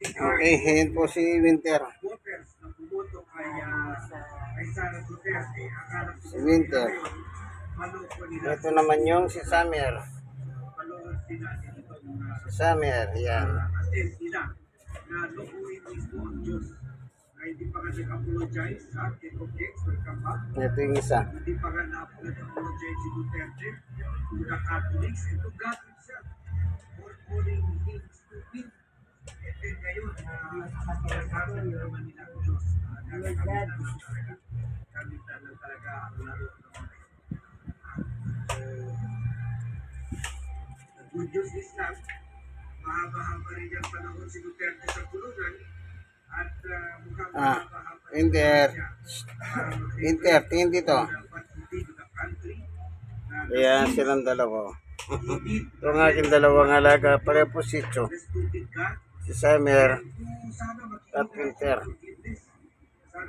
Okay, yun po si Winter. Si Winter. Ito naman yung si Summer. Si Summer, yan. Hindi pa ka nag-apologize sa Kekokeks, welcome back. Ito yung isa. Hindi pa ka na-apologize si Duterte to the Catholics and to God himself for calling him stupid. And then ngayon, sinasabi naman nila ang Diyos. Kami talaga ang laro ng mga ito. The good news is that mahaba-haba rin yung panahon si Duterte sa kulungan. Winter, tingin dito. Ayan silang dalawa. Ito ang aking dalawang alaga, pare po sityo. Si Summer at Winter.